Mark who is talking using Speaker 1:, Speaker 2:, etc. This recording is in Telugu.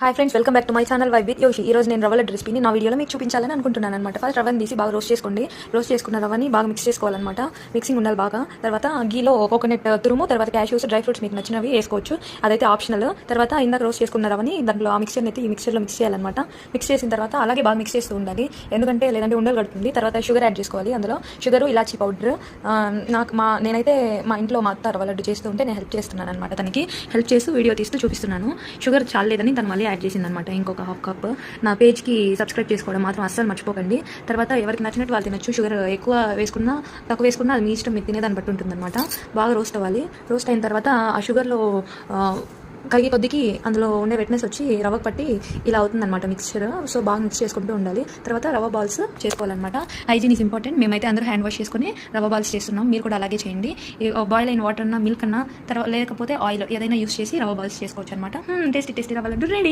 Speaker 1: Hi friends, welcome back to my channel vibe with యోషి. ఈ రోజు నేను రవ్వ లడ్డు రెసిపీని నా వీడియోలో మీకు చూపించాలని అనుకుంటున్నాను అనమాట. ఫస్ట్ రవ్వని తీసి బాగా రోస్ట్ చేసుకోండి. రోస్ట్ చేసుకున్న రవ్వని బాగా మిక్స్ చేసుకోవాలన్నమాట. మిక్సింగ్ ఉండాలి బాగా. తర్వాత గీలో కోకోనట్ తురుము, తర్వాత క్యాష్యూస్, డ్రై ఫ్రూట్స్ మీకు నచ్చినవి వేసుకోవచ్చు, అదైతే ఆప్షనల్. తర్వాత ఇందాక రోస్ట్ చేసుకున్న రవ్వని దాంట్లో ఆ మిక్చర్ని అయితే ఈ మిక్చర్లో మిక్స్ చేయాలన్నమాట. మిక్స్ చేసిన తర్వాత అలాగే బాగా మిక్స్ చేస్తూ ఉండాలి, ఎందుకంటే లేదంటే ఉండలు కడుతుంది. తర్వాత షుగర్ యాడ్ చేసుకోవాలి. అందులో షుగరు, ఇలాచీ పౌడర్. నేనైతే మా ఇంట్లో మా అత్త రవ్వ లడ్డు చేస్తూ ఉంటే నేను హెల్ప్ చేస్తున్నాను అనమాట. తనకి హెల్ప్ చేస్తూ వీడియో తీస్తూ చూపిస్తున్నాను. షుగర్ చాలేదని తను మళ్ళీ యాడ్ చేసింది అనమాట, ఇంకొక హాఫ్ కప్. నా పేజ్కి సబ్స్క్రైబ్ చేసుకోవడం మాత్రం అస్సలు మర్చిపోకండి. తర్వాత ఎవరికి నచ్చినట్టు వాళ్ళు తినచ్చు. షుగర్ ఎక్కువ వేసుకున్నా తక్కువ వేసుకున్నా అది మీ ఇష్టం, మీరు తినేదాన్ని బట్టి ఉంటుందన్నమాట. బాగా రోస్ట్ అవ్వాలి. రోస్ట్ అయిన తర్వాత ఆ షుగర్లో కరిగే కొద్దికి అందులో ఉండే వెట్నెస్ వచ్చి రవ్వకు పట్టి ఇలా అవుతుందన్నమాట మిక్స్చర్. సో బాగా మిక్స్ చేసుకుంటూ ఉండాలి. తర్వాత రవ్వ బాల్స్ చేసుకోవాలన్నమాట. Hygiene is important. మేమైతే అందరూ హ్యాండ్ వాష్ చేసుకుని రవ్వ బాల్స్ చేస్తున్నాం. మీరు కూడా అలాగే చేయండి. బాయిల్ అయిన వాటర్ అన్నా, మిల్క్ అన్నా, తర్వాత లేకపోతే ఆయిల్ ఏదైనా యూస్ చేసి రవ్వ బాల్స్ చేసుకోవచ్చు అనమాట. టేస్టీ రవ్వ లడ్డు రెడీ.